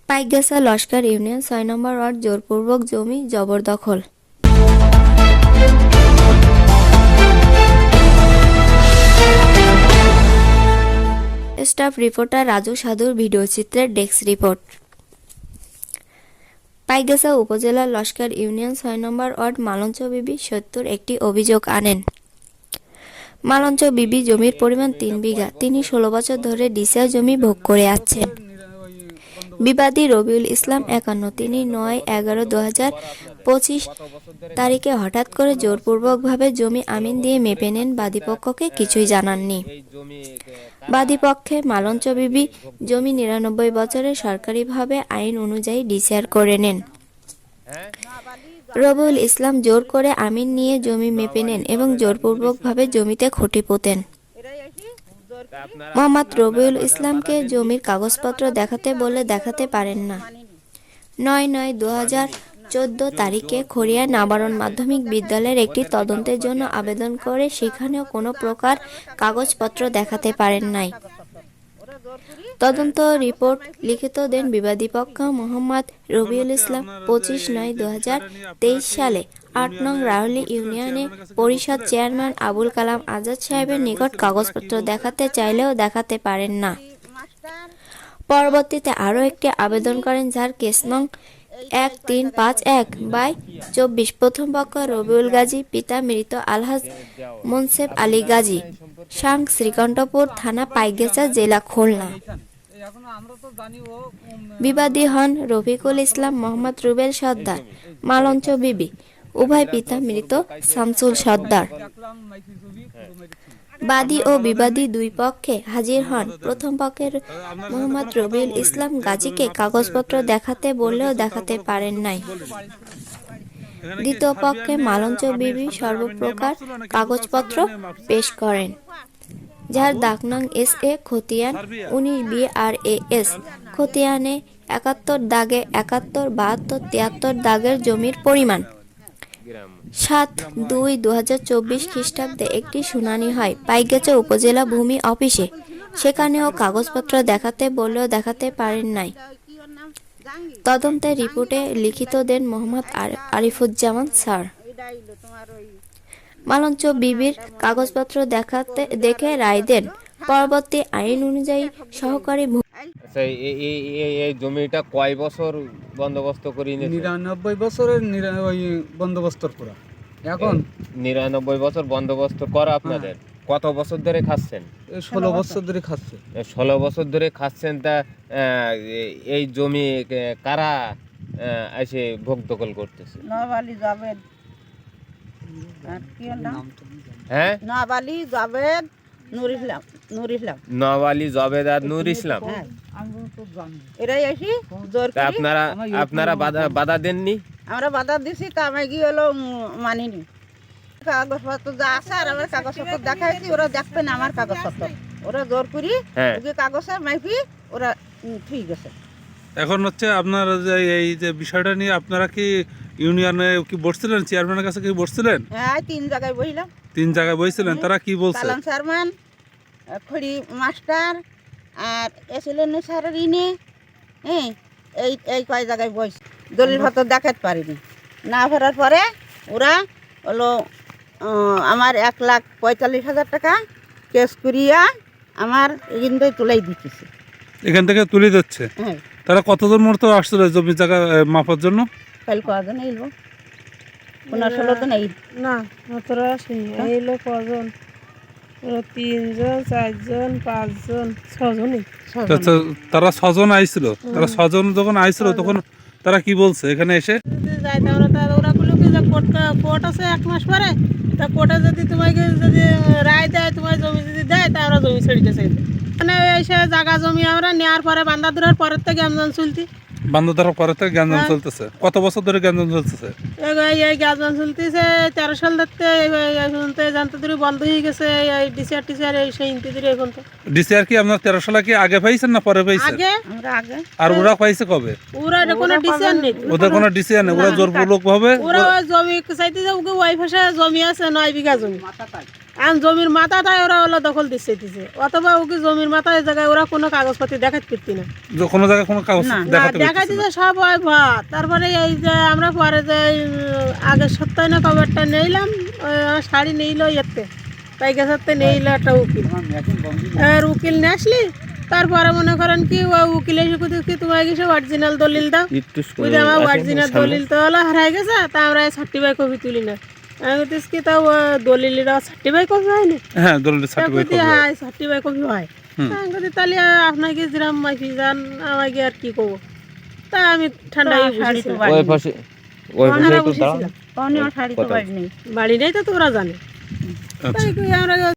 Paikgachha Laskar union ৬ নম্বর word জোরপূর্বক জমি জবরদখল। স্টাফ রিপোর্টার রাজু সাধুর ভিডিওচিত্রের ডেস্ক রিপোর্ট। পাইকগাছা উপজেলার লস্কর ইউনিয়ন ৬ নম্বর ওয়ার্ড মালঞ্চ বিবি ৭০ একটি অভিযোগ আনেন। মালঞ্চ বিবি জমির পরিমাণ ৩ বিঘা। তিনি ১৬ বছর ধরে ডিসিআর জমি ভোগ করে আসছেন। বিবাদী রবিউল ইসলাম ৫১। তিনি ৯/১১/২০২৫ তারিখে হঠাৎ করে জোরপূর্বকভাবে জমি আমিন দিয়ে মেপে নেন। বাদীপক্ষকে কিছুই জানাননি। বাদীপক্ষে মালঞ্চ বিবি জমি ৯৯ বছরে সরকারিভাবে আইন অনুযায়ী ডিসিআর করে নেন। রবিউল ইসলাম জোর করে আমিন নিয়ে জমি মেপে নেন এবং জোরপূর্বকভাবে জমিতে খুঁটি পোতেন। মোহাম্মদ রবিউল ইসলামকে জমির কাগজপত্র দেখাতে বলে দেখাতে পারেন না। ৯/৯/২০১৪ তারিখে খড়িয়া নাবারণ মাধ্যমিক বিদ্যালয়ের একটি তদন্তের জন্য আবেদন করে সেখানেও কোনো প্রকার কাগজপত্র দেখাতে পারেন নাই। তদন্ত রিপোর্ট লিখিত দেন বিবাদী পক্ষ মোহাম্মদ রবিউল ইসলাম ২৫/৯/২০২৩ সালে ৮ নং রাউলি ইউনিয়নে পরিষদ চেয়ারম্যান আবুল কালাম আজাদ সাহেবের নিকট কাগজপত্র দেখাতে চাইলেও দেখাতে পারেন না। পরবর্তীতে আরও একটি আবেদন করেন, যার কেস নং ১৩৫১/২৪। প্রথম পক্ষ রবিউল গাজী, পিতা মৃত আলহাজ মুনসেফ আলী গাজী, সাং শ্রীকণ্ঠপুর থানা, পাইকগাছা জেলা, খুলনা। বিবাদী হন রফিকুল ইসলাম, মোহাম্মদ রুবেল সর্দার, মালঞ্চ বিবি, উভয় পিতা মৃত শামসুল সর্দার। বাদী ও বিবাদী দুই পক্ষে হাজির হন। প্রথম পক্ষের মোহাম্মদ রবিউল ইসলাম গাজীকে কাগজপত্র দেখাতে বললেও দেখাতে পারেন নাই। দ্বিতীয় পক্ষে মালঞ্চ বিবি সর্বপ্রকার কাগজপত্র পেশ করেন, যার দাগ নং SA খতিয়ান 19BRAS খতিয়ানে ৭১ 71 72 73 দাগের জমির পরিমাণ। ৭/২/২০২৪ খ্রিস্টাব্দে একটি শুনানি হয় পাইকগাছা উপজেলা ভূমি অফিসে। সেখানেও কাগজপত্র দেখাতে বললেও দেখাতে পারেন নাই। তদন্তের রিপোর্টে লিখিত দেন মোহাম্মদ আরিফুজ্জামান স্যার। মালঞ্চ বিবির কাগজপত্র দেখে রায় দেন। পরবর্তী আইন অনুযায়ী সহকারী এই জমিটা কয় বছর বন্দোবস্ত করে ৯৯ বছরের বন্দোবস্ত করা। এখন ৯৯ বছর বন্দোবস্ত করা। আপনাদের কত বছর ধরে খাচ্ছেন? ১৬ বছর ধরে খাচ্ছে। ১৬ বছর ধরে খাচ্ছেন। তা এই জমি কারা এসে ভোগ দখল করতেছে? নওয়ালি জাবেদ, হ্যাঁ, নওয়ালি জাবেদ, নূর ইসলাম, নওয়ালি জাবেদ আর নূর ইসলাম। এরাই আসি জোর করে। আপনারা বাধা দেননি? আমরা বাধা দিছি, তা আমি কি হলো মানিনি। কাগজপত্র যা আছে আর আমার কাগজপত্র দেখাইছি, ওরা দেখবে না আমার কাগজপত্র। ওরা জোর করি কাগজে মাইপি ওরা ঠিক আছে। এখন হচ্ছে আপনার এই যে বিষয়টা নিয়ে আপনারা কি ইউনিয়নে কি বসছিলেন? চেয়ারম্যানের কাছে কি বসছিলেন? হ্যাঁ, 3 জায়গায় বসলাম। 3 জায়গায় বসছিলেন। তারা কি বলছে? কালাম চেয়ারম্যান, খড়ি মাস্টার আর এসিলেন স্যারের ইনে, হ্যাঁ, এই কয় জায়গায় বস। দলিল পত্র দেখাতে পারিনি। না ফেরার পরে ওরা হলো আমার ১,৪৫,০০০ টাকা কেস করিয়া আমার এখান থেকে তুলাই দিতেছে। এখান থেকে তুলে দিচ্ছে? হ্যাঁ। তারা কতজন মতো আসছিল জমি জায়গা মাপার জন্য? কাল কজন এলো? 15-16 জন এই না, তোরা আসেনি। এলো কজন? 3 জন, 4 জন, 5 জন, 6 জনই। তারা 6 জন আইছিল। তারা 6 জন যখন আইছিল তখন তারা কি বলছে এখানে এসে? ওরা বললো কি যে কোর্ট আছে 1 মাস পরে, তা কোর্টে যদি তোমাকে যদি রায় দেয়, তোমার জমি যদি দেয়, তা আমরা জমি ছেড়ে দিতে। মানে এসে জায়গা জমি আমরা নেওয়ার পরে বান্ধা ধরার পরের থেকে গ্যাঞ্জাম চলতি। বান্ধা ধরার পরে থেকে গ্যাঞ্জাম চলতেছে? কত বছর ধরে গ্যাঞ্জাম চলতেছে? এই গ্যাঞ্জাম চলতেছে 13 সাল ধরতে জানতে ধরে বন্ধ হয়ে গেছে। এই ডিসিআর এই সেই ইন্তি ধরে এখন তো। ডিসিআর কি আপনার 13 সালে কি আগে পাইছেন না পরে পাইছেন? আগে। আর ওরা পাইছে কবে? ওরা কোনো ডিসিআর নেই। ওদের কোনো ডিসিআর নেই। ওরা জোরপূর্বক ভাবে ওরা জমি চাইতে যে ওকে ওয়াইফ এসে জমি আছে 9 বিঘা জমি। এখন জমির মাথাটাই ওরা হলো দখল দিচ্ছে অথবা ওকে জমির মাথায় জায়গায় ওরা কোনো কাগজপাতি দেখাতে পারতি না। কোনো জায়গায় কোনো কাগজ না দেখাতে দেখা পারতেছে না। দিচ্ছে সব হয় ভাত। তারপরে এই যে আমরা পরে যে আগের সপ্তাহে না কবারটা নিলাম শাড়ি নিইল এতে তাই গেছে নিইল একটা উকিল। আর উকিল নিয়ে আসলি তারপরে মনে করেন কি ও উকিল এসে কোথাও কি তোমার কিছু অরিজিনাল দলিল দাও, ওই যে আমার অরিজিনাল দলিল তো হলো হারাই গেছে, তা আমরা সার্টিফাই কপি তুলি না। আমি বলতেছি কি তাও দলিলটা সার্টিফাই কপি হয়নি? হ্যাঁ দলিলের সার্টিফিকেট কপি হ্যাঁ সার্টিফাই কপি হয়। আমি বলছি তাহলে আপনাকে যেরাম মাইফি যান আমাকে আর কি করবো। তা আমি ঠান্ডায় বসেছিলাম, ওই পাশে বসেছিলাম। শাড়ি তো বাড়ি নেই। বাড়ি নেই তো তোরা জানে। তাই কই আমরা